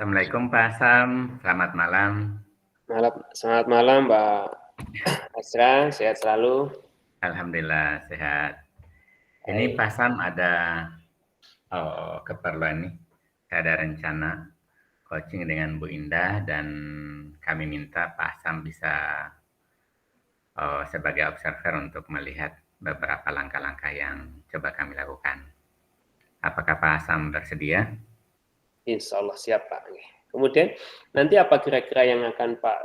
Assalamualaikum Pak Sam, selamat malam. Selamat malam Mbak Asra, sehat selalu. Alhamdulillah sehat. Ini Baik, Pak Sam ada keperluan nih. Saya ada rencana coaching dengan Bu Indah dan kami minta Pak Sam bisa sebagai observer untuk melihat beberapa langkah-langkah yang coba kami lakukan. Apakah Pak Sam bersedia? insya Allah siap Pak. Kemudian nanti apa kira-kira yang akan Pak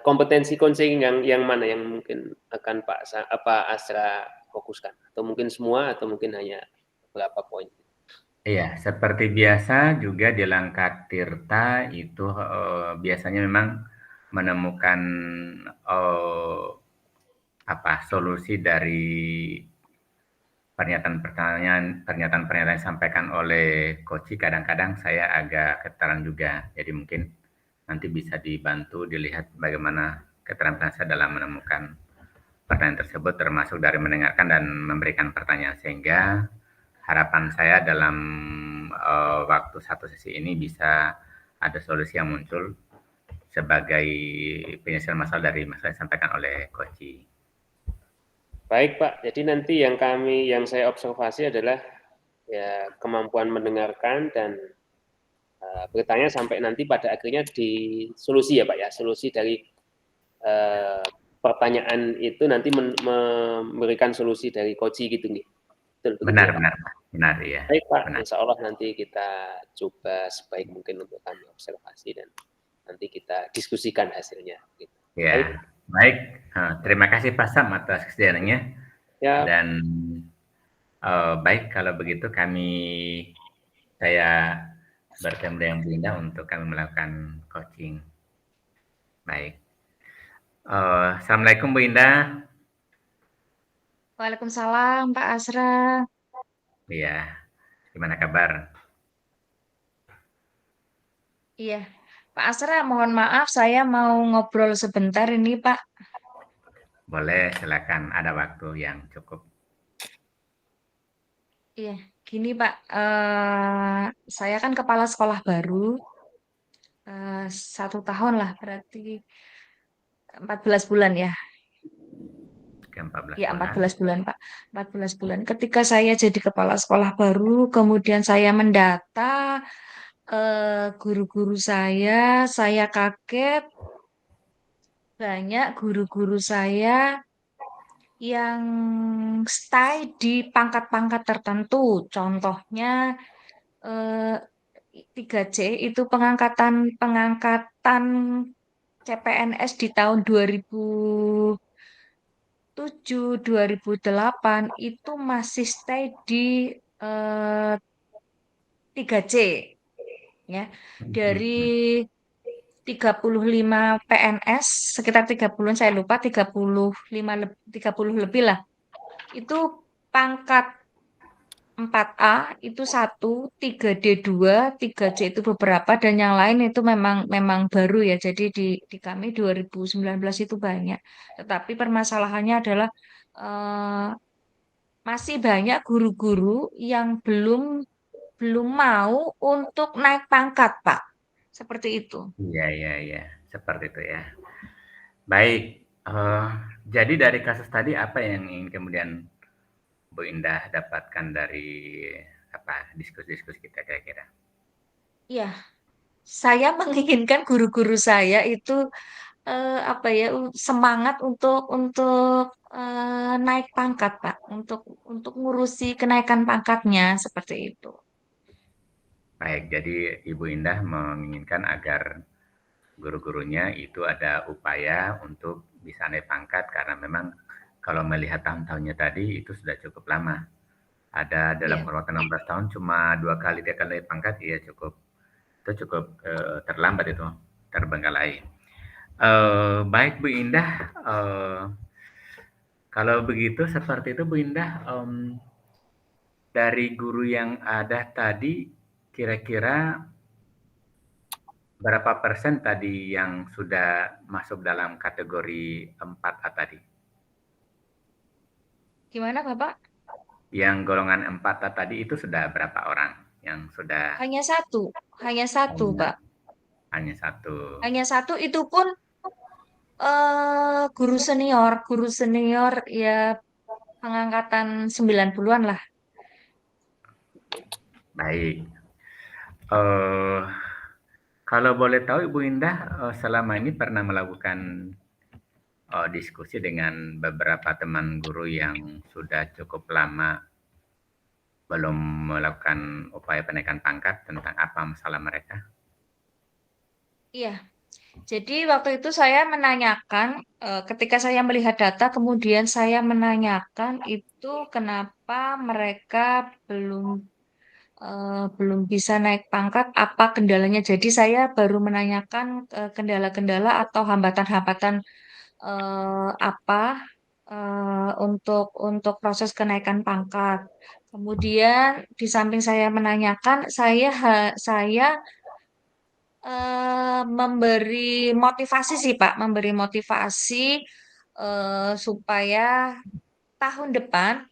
kompetensi coaching yang mana yang mungkin akan Asra fokuskan? Atau mungkin semua atau mungkin hanya beberapa poin? Iya, seperti biasa juga di Langkat Tirta itu biasanya memang menemukan eh, solusi dari pernyataan-pernyataan yang disampaikan oleh Koci. Kadang-kadang saya agak keteran juga. Jadi mungkin nanti bisa dibantu dilihat bagaimana keterampilan saya dalam menemukan pertanyaan tersebut, termasuk dari mendengarkan dan memberikan pertanyaan, sehingga harapan saya dalam waktu satu sesi ini bisa ada solusi yang muncul sebagai penyelesaian masalah dari masalah yang disampaikan oleh Koci. Baik Pak, jadi nanti yang saya observasi adalah ya kemampuan mendengarkan dan bertanya sampai nanti pada akhirnya di solusi ya Pak ya, solusi dari uh, pertanyaan itu nanti memberikan solusi dari koji gitu nih. Betul begitu Benar, ya Pak. benar, benar, ya, Baik Pak, benar. insya Allah nanti kita coba sebaik mungkin untuk kami observasi dan nanti kita diskusikan hasilnya. Gitu. Ya, Baik, baik. Terima kasih Pak Sam atas kesediaannya. ya Dan baik, kalau begitu saya bertemu dengan Bu Indah untuk kami melakukan coaching. Baik. Assalamualaikum Bu Indah. Waalaikumsalam Pak Asra. Iya, gimana kabar? Iya, Pak Asra, mohon maaf saya mau ngobrol sebentar ini Pak. Boleh, silakan. Ada waktu yang cukup. Iya, gini Pak, saya kan kepala sekolah baru, 1 tahun lah berarti 14 bulan ya. Ke 14 Ya, empat bulan. belas bulan Pak, 14 bulan. Ketika saya jadi kepala sekolah baru, kemudian saya mendata guru-guru saya kaget banyak guru-guru saya yang stay di pangkat-pangkat tertentu. Contohnya eh, 3C itu pengangkatan pengangkatan CPNS di tahun 2007 2008 itu masih stay di eh, 3C ya. Dari 35 PNS sekitar 30 saya lupa 35 30 lebih lah. Itu pangkat 4A itu satu, 3D2, 3C itu beberapa, dan yang lain itu memang memang baru ya. Jadi di kami 2019 itu banyak. Tetapi permasalahannya adalah eh, masih banyak guru-guru yang belum mau untuk naik pangkat, Pak. Seperti itu. Iya, iya, iya. Seperti itu ya. Baik. eh, jadi dari kasus tadi apa yang ingin kemudian Bu Indah dapatkan dari diskusi-diskusi kita kira-kira? Ya, saya menginginkan guru-guru saya itu apa ya semangat untuk naik pangkat Pak, untuk ngurusi kenaikan pangkatnya seperti itu. Baik, jadi Ibu Indah menginginkan agar guru-gurunya itu ada upaya untuk bisa naik pangkat, karena memang kalau melihat tahun-tahunnya tadi itu sudah cukup lama. Ada dalam Iya. kurun waktu 16 tahun cuma 2 kali dia akan naik pangkat, ya cukup terlambat itu, terbengkalai. Baik Bu Indah, kalau begitu seperti itu Bu Indah, dari guru yang ada tadi kira-kira berapa persen tadi yang sudah masuk dalam kategori 4A tadi? Gimana Bapak? Yang golongan 4A tadi itu sudah berapa orang yang sudah Hanya satu, hanya satu hanya Pak. Hanya satu. Hanya satu, itu pun guru senior ya pengangkatan 90-an lah. Baik. Eh, Kalau boleh tahu Ibu Indah, selama ini pernah melakukan diskusi dengan beberapa teman guru yang sudah cukup lama belum melakukan upaya penaikan pangkat tentang apa masalah mereka? Iya, jadi waktu itu saya menanyakan, ketika saya melihat data, kemudian saya menanyakan itu kenapa mereka belum belum bisa naik pangkat, apa kendalanya. Jadi saya baru menanyakan kendala-kendala atau hambatan-hambatan apa untuk proses kenaikan pangkat. Kemudian di samping saya menanyakan, saya memberi motivasi sih Pak, memberi motivasi supaya tahun depan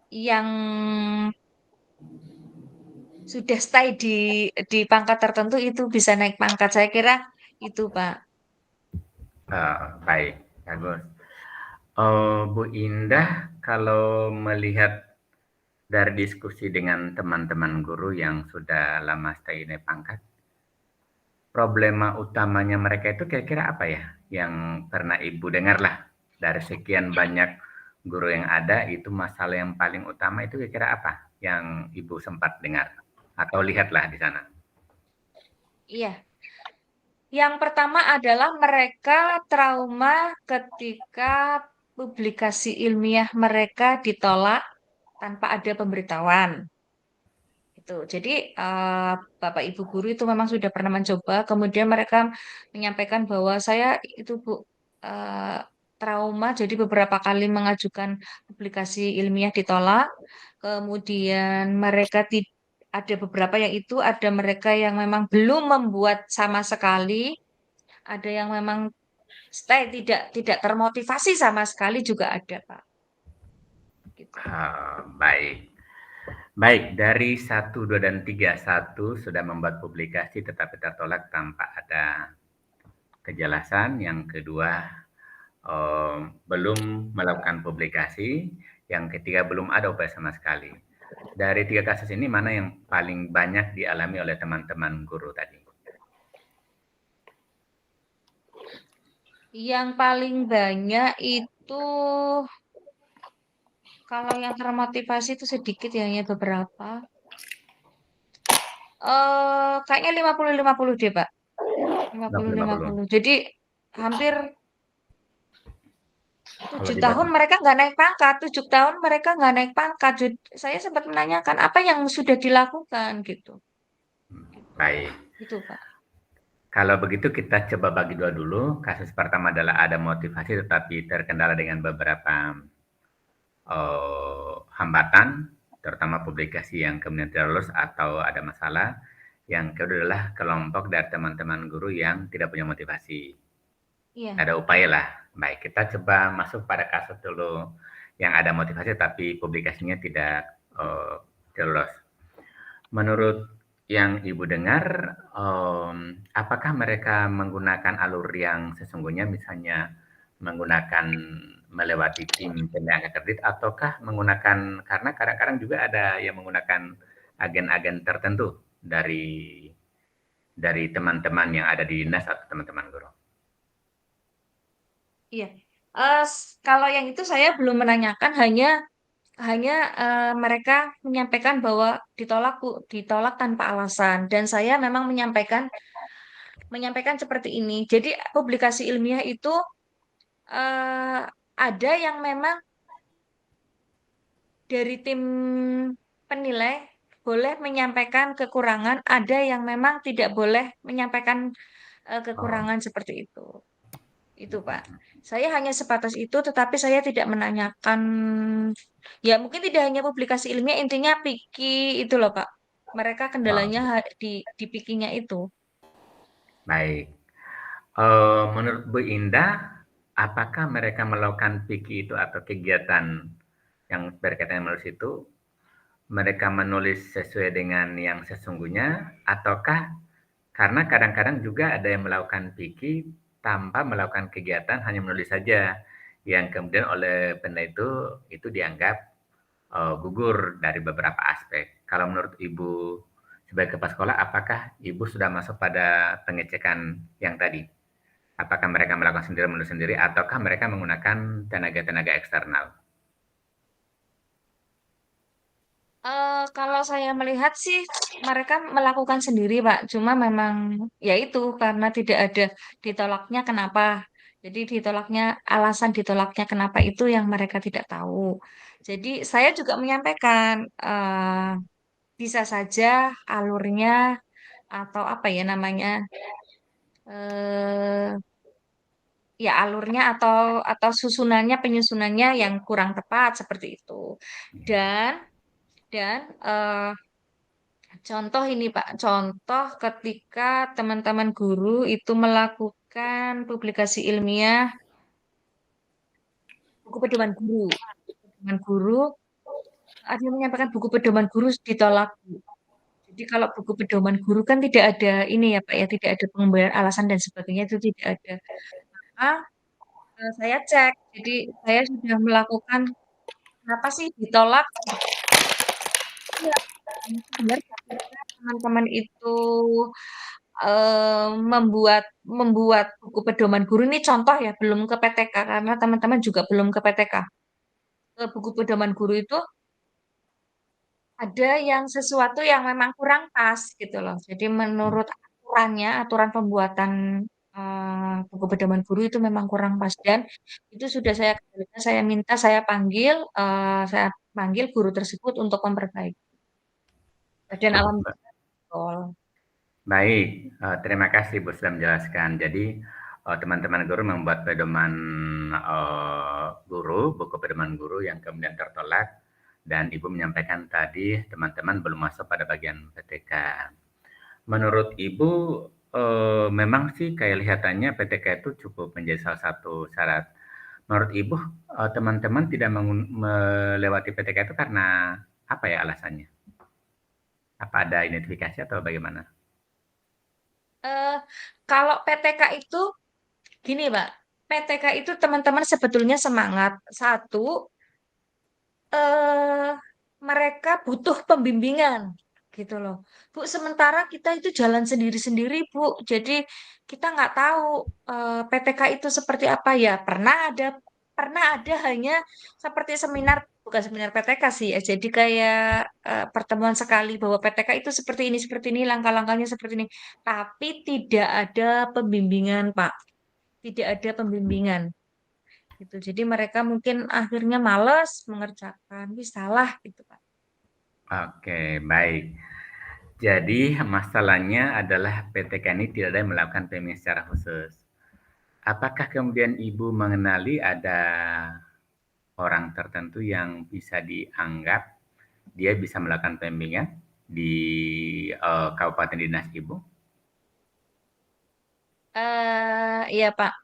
yang sudah stay di pangkat tertentu itu bisa naik pangkat. Saya kira itu Pak. Baik, bagus. Bu Indah, kalau melihat dari diskusi dengan teman-teman guru yang sudah lama stay naik pangkat, problema utamanya mereka itu kira-kira apa ya? Yang pernah Ibu dengar lah dari sekian banyak guru yang ada, itu masalah yang paling utama itu kira-kira apa yang Ibu sempat dengar atau lihatlah di sana? Iya. Yang pertama adalah mereka trauma ketika publikasi ilmiah mereka ditolak tanpa ada pemberitahuan. Itu. Jadi Bapak Ibu guru itu memang sudah pernah mencoba, kemudian mereka menyampaikan bahwa saya itu Bu eh, trauma, jadi beberapa kali mengajukan publikasi ilmiah ditolak. Kemudian mereka ada beberapa yang itu, ada mereka yang memang belum membuat sama sekali, ada yang memang stay tidak termotivasi sama sekali juga ada, Pak. Gitu. Baik. Baik, dari 1, 2, dan 3, 1 sudah membuat publikasi tetapi tertolak tanpa ada kejelasan. Yang kedua, belum melakukan publikasi. Yang ketiga, belum ada upaya sama sekali. Dari 3 kasus ini, mana yang paling banyak dialami oleh teman-teman guru tadi? Yang paling banyak itu kalau yang termotivasi itu sedikit ya, hanya beberapa. Kayaknya 50-50 deh, Pak. 50-50. 50-50. Jadi hampir Kalau 7 tahun dibagi. mereka nggak naik pangkat. 7 tahun mereka nggak naik pangkat. Saya sempat menanyakan apa yang sudah dilakukan gitu. Baik. Gitu, Pak. Kalau begitu kita coba bagi dua dulu. Kasus pertama adalah ada motivasi tetapi terkendala dengan beberapa hambatan, terutama publikasi yang kemudian tidak lulus atau ada masalah. Yang kedua adalah kelompok dari teman-teman guru yang tidak punya motivasi. Iya. Ada upaya lah. Baik, kita coba masuk pada kasus dulu yang ada motivasi tapi publikasinya tidak lolos. Menurut yang Ibu dengar, apakah mereka menggunakan alur yang sesungguhnya, misalnya menggunakan melewati tim penyangga kredit, ataukah menggunakan, karena kadang-kadang juga ada yang menggunakan agen-agen tertentu dari teman-teman yang ada di dinas atau teman-teman guru? Iya. Kalau yang itu saya belum menanyakan, hanya mereka menyampaikan bahwa ditolak Bu, ditolak tanpa alasan, dan saya memang menyampaikan seperti ini. Jadi publikasi ilmiah itu eh, ada yang memang dari tim penilai boleh menyampaikan kekurangan, ada yang memang tidak boleh menyampaikan Oh, kekurangan seperti itu. Itu, Pak. Saya hanya sebatas itu, tetapi saya tidak menanyakan, ya mungkin tidak hanya publikasi ilmiah, intinya Piki itu loh, Pak. Mereka kendalanya oh, di Pikinya itu. baik. Menurut Bu Indah, apakah mereka melakukan PIKI itu atau kegiatan yang berkaitan menulis itu, mereka menulis sesuai dengan yang sesungguhnya, ataukah Karena kadang-kadang juga ada yang melakukan piki tanpa melakukan kegiatan, hanya menulis saja, yang kemudian oleh peneliti itu dianggap gugur dari beberapa aspek. Kalau menurut Ibu sebagai kepala sekolah, apakah Ibu sudah masuk pada pengecekan yang tadi? Apakah mereka melakukan sendiri, menulis sendiri, ataukah mereka menggunakan tenaga-tenaga eksternal? Kalau saya melihat sih mereka melakukan sendiri, Pak. Cuma memang ya itu karena tidak ada ditolaknya kenapa. Jadi ditolaknya alasan ditolaknya kenapa itu yang mereka tidak tahu. Jadi saya juga menyampaikan bisa saja alurnya atau apa ya namanya eh ya alurnya atau susunannya penyusunannya yang kurang tepat seperti itu. Dan dan contoh ini Pak, contoh ketika teman-teman guru itu melakukan publikasi ilmiah buku pedoman guru. Pedoman guru, ada yang menyampaikan buku pedoman guru ditolak. Jadi kalau buku pedoman guru kan tidak ada ini ya Pak ya, tidak ada pengembalian alasan dan sebagainya itu tidak ada. Ah, saya cek, jadi saya sudah melakukan kenapa sih ditolak? Iya, benar ketika teman-teman itu membuat membuat buku pedoman guru ini contoh ya, belum ke PTK karena teman-teman juga belum ke PTK. Buku pedoman guru itu ada yang sesuatu yang memang kurang pas gitu loh. Jadi menurut aturannya, aturan pembuatan buku pedoman guru itu memang kurang pas dan itu sudah saya kendalikan, saya panggil guru tersebut untuk memperbaiki. Dan alhamdulillah betul. Baik, terima kasih Bu sudah menjelaskan. Jadi teman-teman guru membuat pedoman guru, buku pedoman guru yang kemudian tertolak, dan Ibu menyampaikan tadi teman-teman belum masuk pada bagian PTK. Menurut Ibu, memang sih kelihatannya PTK itu cukup menjadi salah satu syarat. Menurut Ibu, teman-teman tidak melewati PTK itu karena apa ya alasannya? Apa ada identifikasi atau bagaimana? Eh, Kalau PTK itu gini, Pak. PTK itu teman-teman sebetulnya semangat. Satu, eh mereka butuh pembimbingan gitu loh. Bu, sementara kita itu jalan sendiri-sendiri, Bu. Jadi kita nggak tahu PTK itu seperti apa ya. Pernah ada hanya seperti seminar, bukan seminar PTK sih ya. Jadi kayak pertemuan sekali bahwa PTK itu seperti ini, langkah-langkahnya seperti ini. Tapi tidak ada pembimbingan, Pak. Tidak ada pembimbingan gitu. Jadi mereka mungkin akhirnya malas mengerjakan, wih salah gitu Pak. Oke, baik. Jadi masalahnya adalah PTK ini tidak ada yang melakukan pembimbingan secara khusus. Apakah kemudian Ibu mengenali ada orang tertentu yang bisa dianggap dia bisa melakukan pembimbingan di Kabupaten Dinas Ibu? Iya Pak,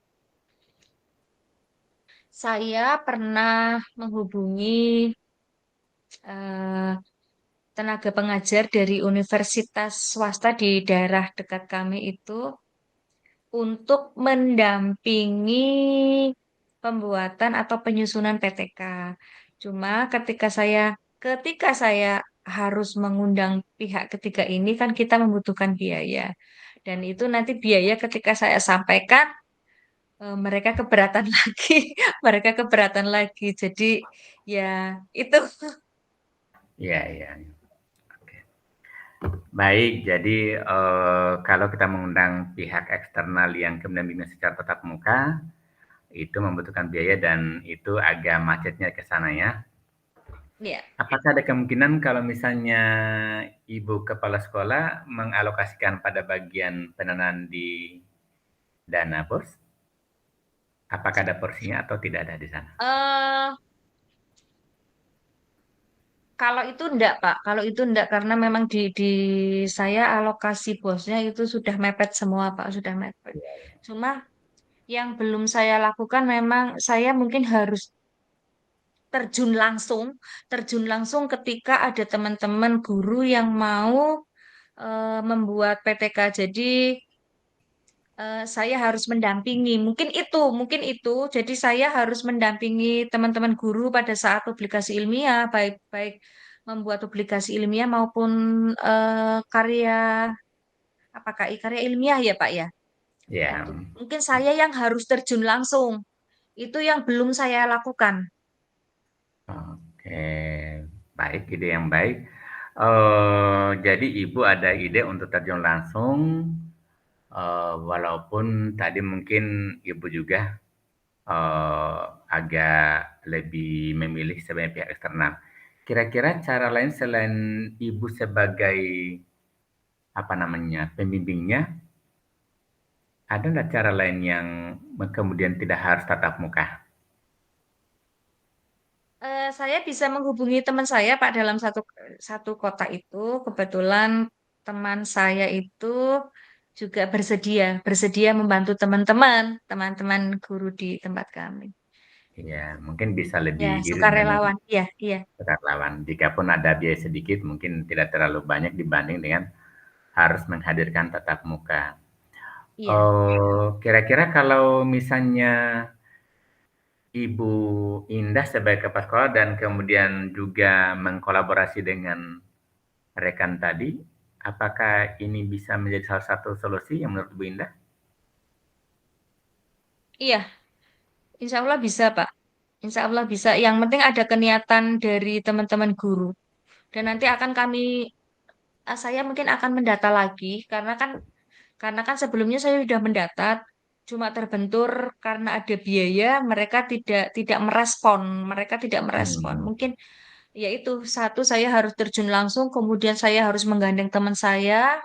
saya pernah menghubungi eh, tenaga pengajar dari universitas swasta di daerah dekat kami itu untuk mendampingi pembuatan atau penyusunan PTK. Cuma ketika saya harus mengundang pihak ketiga ini kan kita membutuhkan biaya. Dan itu nanti biaya ketika saya sampaikan mereka keberatan lagi, mereka keberatan lagi. Jadi ya itu. Iya, iya. Oke. Baik, jadi kalau kita mengundang pihak eksternal yang kemudian bimbing secara tatap muka, itu membutuhkan biaya dan itu agak macetnya ke sana ya. Ya. Apakah ada kemungkinan kalau misalnya Ibu kepala sekolah mengalokasikan pada bagian pendanaan di dana bos? Apakah ada porsinya atau tidak ada di sana? eh Kalau itu enggak, Pak. Kalau itu enggak karena memang di saya alokasi bosnya itu sudah mepet semua, Pak, sudah mepet. Cuma yang belum saya lakukan memang saya mungkin harus terjun langsung ketika ada teman-teman guru yang mau membuat PTK. Jadi saya harus mendampingi. Mungkin itu. Jadi saya harus mendampingi teman-teman guru pada saat publikasi ilmiah, baik membuat publikasi ilmiah maupun karya karya ilmiah ya Pak ya. Nah, Ya, itu mungkin saya yang harus terjun langsung. Itu yang belum saya lakukan. oke, baik, ide yang baik. Jadi Ibu ada ide untuk terjun langsung, walaupun tadi mungkin Ibu juga agak lebih memilih sebagai pihak eksternal. Kira-kira cara lain selain Ibu sebagai apa namanya pembimbingnya, ada nggak cara lain yang kemudian tidak harus tatap muka? Saya bisa menghubungi teman saya Pak dalam satu satu kota itu. Kebetulan teman saya itu juga bersedia membantu teman-teman guru di tempat kami. Ya, mungkin bisa Ya, lebih irit memang sukarelawan. Iya, iya, sukarelawan. Jikapun ada biaya sedikit, mungkin tidak terlalu banyak dibanding dengan harus menghadirkan tatap muka. iya. Kira-kira kalau misalnya Ibu Indah sebagai kepala sekolah dan kemudian juga mengkolaborasi dengan rekan tadi, apakah ini bisa menjadi salah satu solusi yang menurut Bu Indah? Iya, insya Allah bisa, Pak. Insya Allah bisa. Yang penting ada keniatan dari teman-teman guru. Dan nanti akan saya mungkin akan mendata lagi karena kan sebelumnya saya sudah mendata, cuma terbentur karena ada biaya, mereka tidak merespon. Hmm, Mungkin ya itu satu saya harus terjun langsung, kemudian saya harus menggandeng teman saya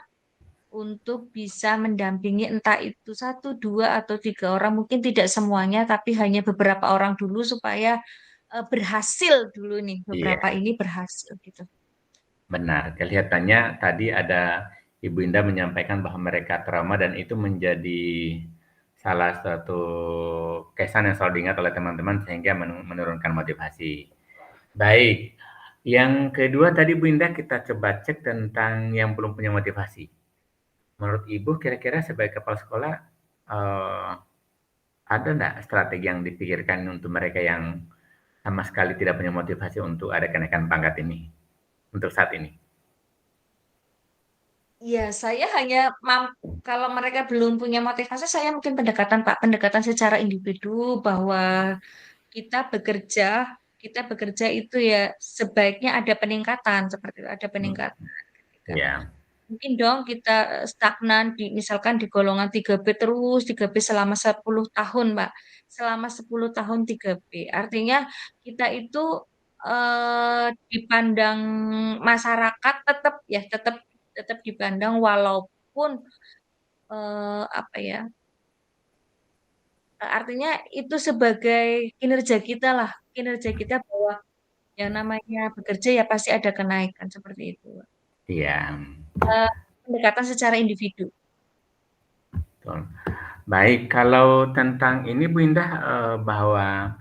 untuk bisa mendampingi entah itu satu, dua, atau tiga orang, mungkin tidak semuanya, tapi hanya beberapa orang dulu supaya berhasil dulu nih, beberapa iya, ini berhasil gitu. benar. Kelihatannya tadi ada Ibu Indah menyampaikan bahwa mereka trauma dan itu menjadi salah satu kesan yang selalu diingat oleh teman-teman sehingga menurunkan motivasi. Baik, yang kedua tadi Bu Indah kita coba cek tentang yang belum punya motivasi. Menurut Ibu kira-kira sebagai kepala sekolah, eee, ada nggak strategi yang dipikirkan untuk mereka yang sama sekali tidak punya motivasi untuk ada kenaikan pangkat ini, untuk saat ini? Ya, saya hanya kalau mereka belum punya motivasi, saya mungkin pendekatan Pak, pendekatan secara individu bahwa kita bekerja, kita bekerja itu ya sebaiknya ada peningkatan seperti itu, ada Mmm, peningkatan. iya, Mungkin dong kita stagnan misalkan di golongan 3B terus 3B selama 10 tahun, Mbak. Selama 10 tahun 3B. Artinya kita itu dipandang masyarakat tetap tetap dipandang walaupun apa ya? Artinya itu sebagai kinerja kita lah, kinerja kita bahwa yang namanya bekerja ya pasti ada kenaikan seperti itu. iya, Eh, Pendekatan secara individu. betul. Baik, kalau tentang ini Bu Indah, bahwa,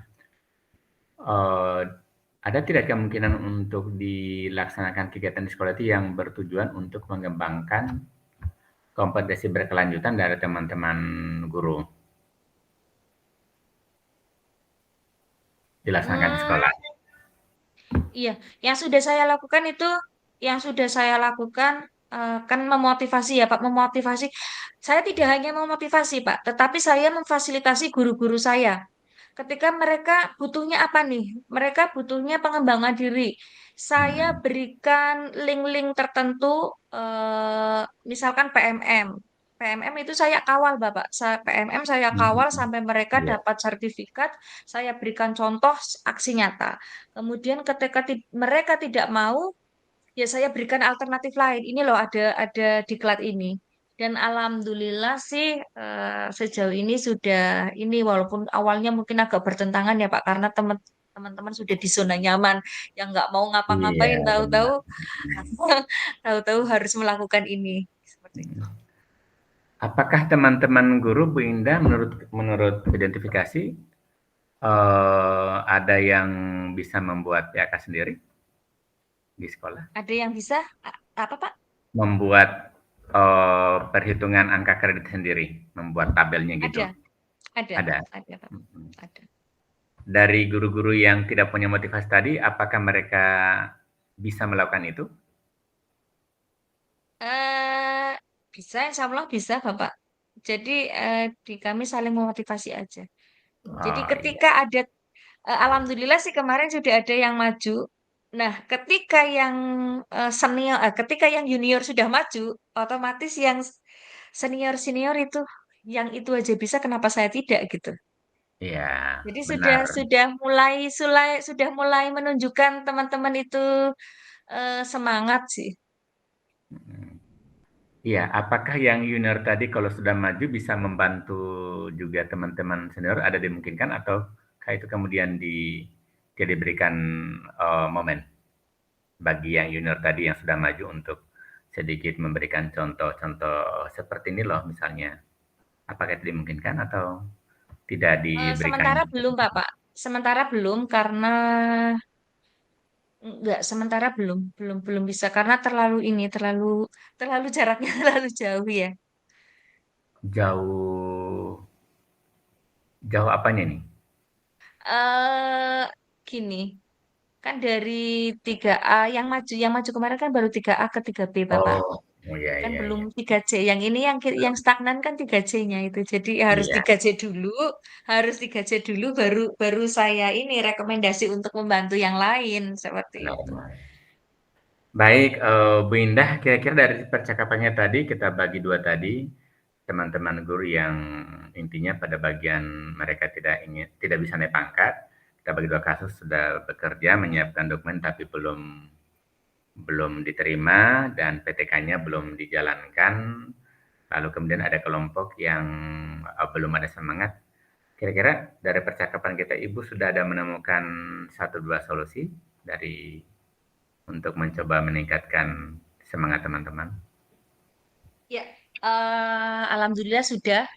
eee, ada tidak kemungkinan untuk dilaksanakan kegiatan di sekolah itu yang bertujuan untuk mengembangkan kompetensi berkelanjutan dari teman-teman guru, dilaksanakan di Hmm, sekolah? iya, yang sudah saya lakukan kan memotivasi ya Pak, memotivasi. Saya tidak hanya memotivasi Pak, tetapi saya memfasilitasi guru-guru saya. Ketika mereka butuhnya apa nih? Mereka butuhnya pengembangan diri. Saya Mhm, berikan link-link tertentu, misalkan PMM. PMM itu saya kawal, Bapak. PMM saya kawal mhm, sampai mereka iya, dapat sertifikat. Saya berikan contoh aksi nyata. Kemudian ketika mereka tidak mau, ya saya berikan alternatif lain. Ini loh ada diklat ini. Dan alhamdulillah sih sejauh ini sudah ini walaupun awalnya mungkin agak bertentangan ya Pak karena teman-teman sudah di zona nyaman yang nggak mau iya, ngapa-ngapain benar, tahu-tahu mhm, tahu-tahu harus melakukan ini seperti itu. mhm. Apakah teman-teman guru Bu Indah menurut menurut identifikasi, ada yang bisa membuat PAK sendiri di sekolah? Ada yang bisa apa Pak? membuat perhitungan angka kredit sendiri, membuat tabelnya gitu. Ada, Pak. Mhm. Ada. Dari guru-guru yang tidak punya motivasi tadi, apakah mereka bisa melakukan itu? Eh, bisa, insya Allah bisa, Bapak. Jadi di kami saling memotivasi aja. Jadi Oh iya, ketika ada, alhamdulillah sih kemarin sudah ada yang maju. Nah, ketika yang senior, ketika yang junior sudah maju, otomatis yang senior itu, yang itu aja bisa, kenapa saya tidak gitu. iya Jadi benar. sudah mulai menunjukkan teman-teman itu semangat sih. Mhm. Iya, apakah yang junior tadi kalau sudah maju bisa membantu juga teman-teman senior, ada dimungkinkan ataukah itu kemudian tidak diberikan momen bagi yang junior tadi yang sudah maju untuk sedikit memberikan contoh-contoh seperti ini loh misalnya. Apakah itu dimungkinkan atau tidak diberikan? Sementara belum, Bapak. Sementara belum karena enggak, sementara belum, belum bisa karena terlalu jaraknya terlalu jauh ya. Jauh jauh apanya nih? Eh Gini, kan dari 3A yang maju kemarin kan baru 3A ke 3B, Bapak. Oh, oh ya Kan ya belum ya. 3C. Yang ini yang stagnan kan 3C-nya itu. Jadi harus Iya, 3C dulu, harus 3C dulu baru baru saya ini rekomendasi untuk membantu yang lain seperti itu. benar-benar. Baik, Bu Indah, kira-kira dari percakapannya tadi kita bagi dua tadi, teman-teman guru yang intinya pada bagian mereka tidak bisa naik pangkat, kita bagi dua kasus sudah bekerja menyiapkan dokumen tapi belum belum diterima dan PTK-nya belum dijalankan. Lalu kemudian ada kelompok yang belum ada semangat. Kira-kira dari percakapan kita, Ibu sudah ada menemukan satu dua solusi dari untuk mencoba meningkatkan semangat teman-teman? Ya, alhamdulillah sudah.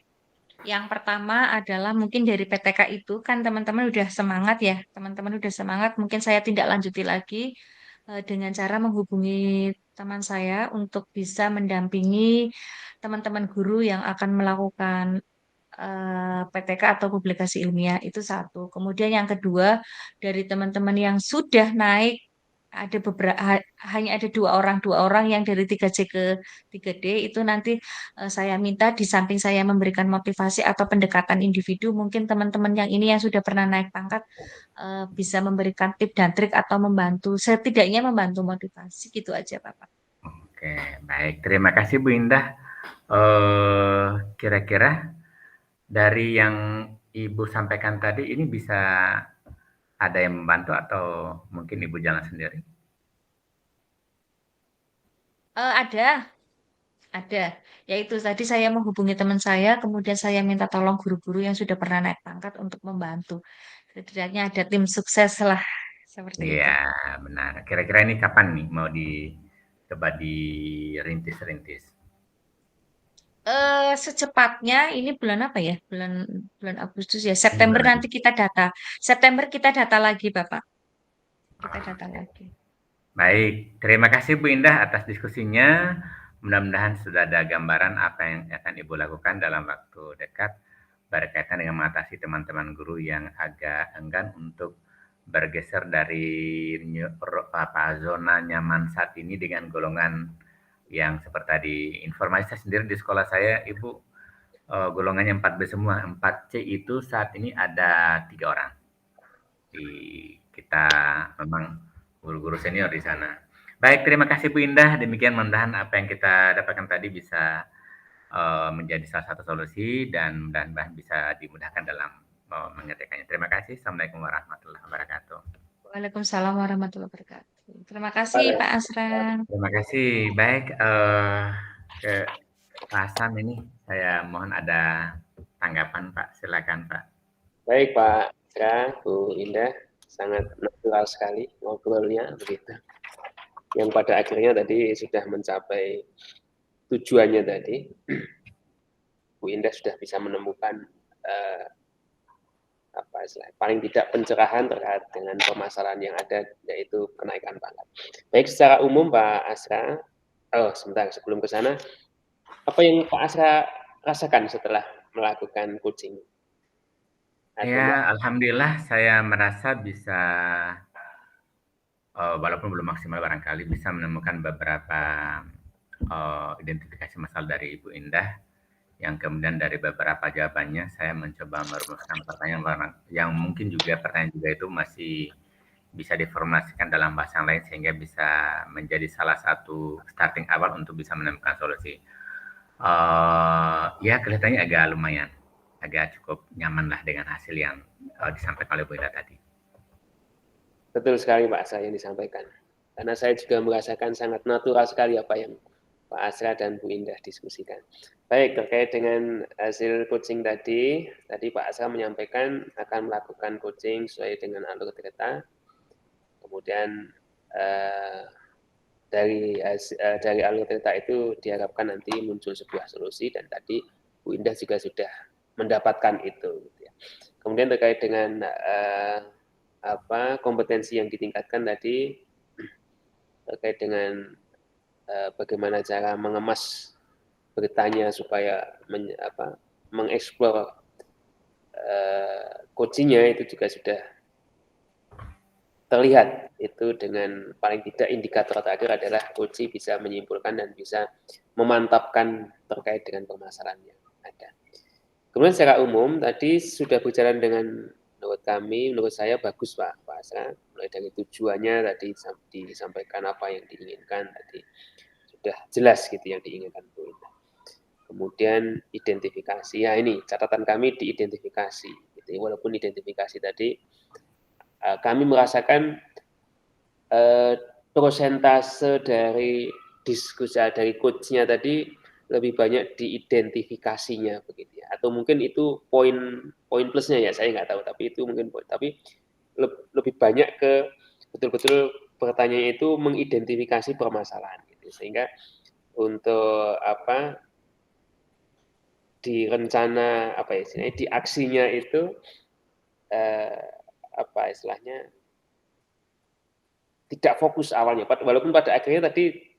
Yang pertama adalah mungkin dari PTK itu kan teman-teman udah semangat ya, teman-teman udah semangat. Mungkin saya tidak lanjuti lagi dengan cara menghubungi teman saya untuk bisa mendampingi teman-teman guru yang akan melakukan PTK atau publikasi ilmiah itu satu. Kemudian yang kedua dari teman-teman yang sudah naik ada hanya ada dua orang yang dari 3C ke 3D itu nanti saya minta di samping saya memberikan motivasi atau pendekatan individu, mungkin teman-teman yang ini yang sudah pernah naik pangkat bisa memberikan tip dan trik atau membantu, setidaknya membantu motivasi gitu aja, Bapak. Oke, baik. Terima kasih Bu Indah. Kira-kira dari yang Ibu sampaikan tadi ini bisa ada yang membantu atau mungkin Ibu jalan sendiri? Ada. Ada, yaitu tadi saya menghubungi teman saya, kemudian saya minta tolong guru-guru yang sudah pernah naik pangkat untuk membantu. Setidaknya ada tim sukses lah, seperti itu. Iya, benar. Kira-kira ini kapan nih mau coba dirintis-rintis? Secepatnya ini bulan apa ya? Bulan bulan Agustus ya. September Bulan. nanti kita data. September kita data lagi, Bapak. Kita data lagi. Baik, terima kasih Bu Indah atas diskusinya. Mudah-mudahan sudah ada gambaran apa yang akan Ibu lakukan dalam waktu dekat berkaitan dengan mengatasi teman-teman guru yang agak enggan untuk bergeser dari zona nyaman saat ini dengan golongan yang seperti tadi. Informasi saya sendiri di sekolah saya, Ibu, golongannya 4B semua. 4C itu saat ini ada 3 orang. Di kita memang guru-guru senior di sana. Baik, terima kasih Bu Indah. Demikian mudah-mudahan apa yang kita dapatkan tadi bisa menjadi salah satu solusi dan mudah-mudahan bisa dimudahkan dalam mengerjakannya. Terima kasih. Assalamualaikum warahmatullahi wabarakatuh. Waalaikumsalam warahmatullahi wabarakatuh. Terima kasih, Pak Asra. Terima kasih. Baik, ke Pak Hasan ini saya mohon ada tanggapan Pak. Silakan Pak. Baik Pak Asra, Bu Indah, sangat natural sekali ngobrolnya begitu. Yang pada akhirnya tadi sudah mencapai tujuannya tadi. Bu Indah sudah bisa menemukan paling tidak pencerahan terkait dengan permasalahan yang ada, yaitu kenaikan pangkat. Baik, secara umum Pak Asra, Oh, sebentar, sebelum ke sana, apa yang Pak Asra rasakan setelah melakukan coaching? Atau Ya, alhamdulillah saya merasa bisa, walaupun belum maksimal barangkali, bisa menemukan beberapa identifikasi masalah dari Ibu Indah, yang kemudian dari beberapa jawabannya saya mencoba merumuskan pertanyaan yang mungkin juga pertanyaan juga itu masih bisa diformulasikan dalam bahasa yang lain sehingga bisa menjadi salah satu starting awal untuk bisa menemukan solusi. Ya kelihatannya agak lumayan, agak cukup nyaman lah dengan hasil yang disampaikan oleh Bu Ida tadi. betul sekali Pak Asra yang disampaikan. Karena saya juga merasakan sangat natural sekali apa yang Pak Asra dan Bu Indah diskusikan. Baik, terkait dengan hasil coaching tadi Pak Asra menyampaikan akan melakukan coaching sesuai dengan alur cerita. Kemudian dari alur cerita itu diharapkan nanti muncul sebuah solusi dan tadi Bu Indah juga sudah mendapatkan itu. Kemudian terkait dengan kompetensi yang ditingkatkan tadi terkait dengan bagaimana cara mengemas beritanya supaya mengeksplor coachingnya itu juga sudah terlihat itu dengan paling tidak indikator terakhir adalah coach bisa menyimpulkan dan bisa memantapkan terkait dengan permasalahan yang ada. Kemudian secara umum tadi sudah berjalan dengan menurut saya bagus Pak Asra. Mulai dari tujuannya tadi disampaikan apa yang diinginkan tadi sudah jelas gitu yang diinginkan Bu Indah. Kemudian identifikasi, ya ini catatan kami di identifikasi. Gitu. Walaupun identifikasi tadi kami merasakan persentase dari diskusi dari coach-nya tadi lebih banyak di identifikasinya begitu ya. Atau mungkin itu poin plusnya ya, saya nggak tahu, tapi itu mungkin poin. Tapi lebih banyak ke betul-betul pertanyaannya itu mengidentifikasi permasalahan gitu. Sehingga untuk di rencana di aksinya itu istilahnya tidak fokus awalnya, walaupun pada akhirnya tadi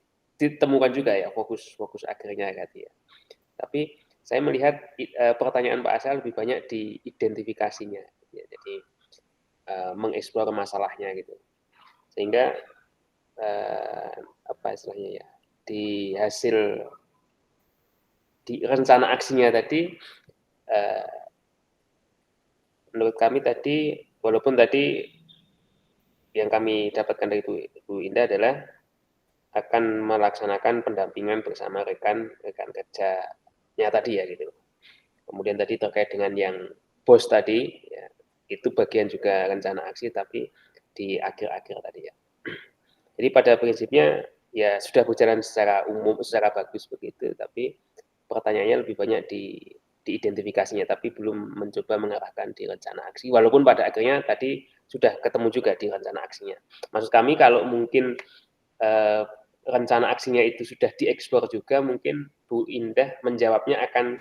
ditemukan juga ya fokus akhirnya tadi ya. Tapi saya melihat pertanyaan Pak Asal lebih banyak di identifikasinya, ya, jadi mengeksplor masalahnya gitu, sehingga istilahnya ya di hasil di rencana aksinya tadi menurut kami tadi walaupun tadi yang kami dapatkan dari Bu Indah adalah akan melaksanakan pendampingan bersama rekan kerjanya tadi ya gitu. Kemudian tadi terkait dengan yang bos tadi, ya, itu bagian juga rencana aksi tapi di akhir-akhir tadi ya. Jadi pada prinsipnya ya sudah berjalan secara umum, secara bagus begitu, tapi pertanyaannya lebih banyak di identifikasinya, tapi belum mencoba mengarahkan di rencana aksi. Walaupun pada akhirnya tadi sudah ketemu juga di rencana aksinya. Maksud kami kalau mungkin rencana aksinya itu sudah dieksplor juga, mungkin Bu Indah menjawabnya akan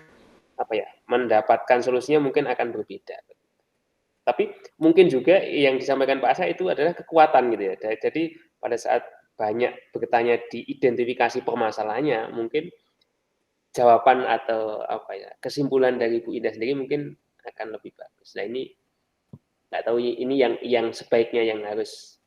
mendapatkan solusinya mungkin akan berbeda. Tapi mungkin juga yang disampaikan Pak Asa itu adalah kekuatan gitu ya. Jadi pada saat banyak bertanya di identifikasi permasalahannya, mungkin jawaban atau kesimpulan dari Bu Indah sendiri mungkin akan lebih bagus. Nah ini nggak tahu ini yang sebaiknya yang harus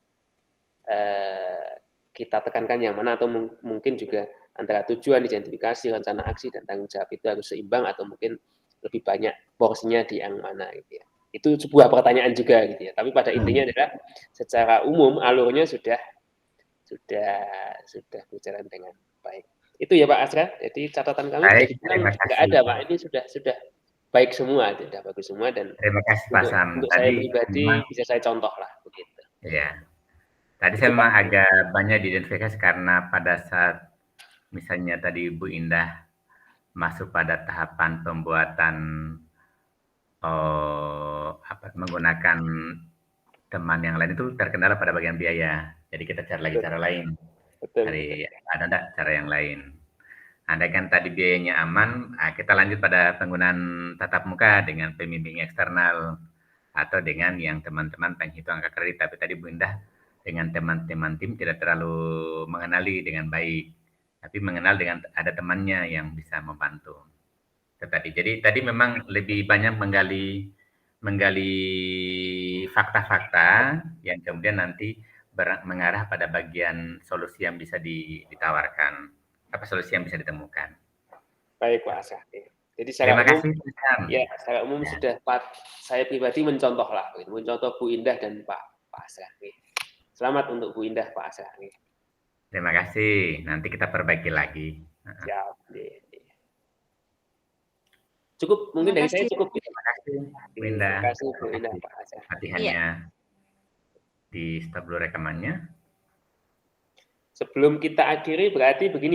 kita tekankan yang mana atau mungkin juga antara tujuan, identifikasi, rencana aksi dan tanggung jawab itu harus seimbang atau mungkin lebih banyak porsinya di yang mana gitu ya. Itu sebuah pertanyaan juga gitu ya. Tapi pada intinya adalah secara umum alurnya sudah berjalan dengan baik. Itu ya Pak Asra. Jadi catatan kami Baik, nggak terima kasih. ada Pak. Ini sudah baik semua, sudah bagus semua dan Terima kasih Pak Sam. untuk saya Tadi memang, pribadi bisa saya contoh lah begitu. ya, tadi Itu saya Pak. memang agak banyak diidentifikasi karena pada saat misalnya tadi Bu Indah masuk pada tahapan pembuatan menggunakan teman yang lain itu terkendala pada bagian biaya. Jadi kita cari lagi cara lain. Betul. Ada enggak cara yang lain? Andaikan tadi biayanya aman, kita lanjut pada penggunaan tatap muka dengan pembimbing eksternal atau dengan yang teman-teman penghitung angka kredit. Tapi tadi Bu Indah dengan teman-teman tim tidak terlalu mengenali dengan baik. tapi mengenal dengan ada temannya yang bisa membantu. Itu tadi. Jadi tadi memang lebih banyak menggali fakta-fakta yang kemudian nanti mengarah pada bagian solusi yang bisa ditawarkan, apa solusi yang bisa ditemukan. Baik Pak Asrani. Jadi Terima secara umum, kasih, Susan. ya secara umum sudah saya pribadi mencontoh lah, mencontoh Bu Indah dan Pak Asrani. Selamat untuk Bu Indah, Pak Asrani. Terima kasih. Nanti kita perbaiki lagi. Siap. Cukup, mungkin dari saya cukup. Terima kasih, Bu Indah. Terima kasih Bu Indah, Pak Asrani. Latihannya di stop dulu rekamannya. Sebelum kita akhiri berarti begini.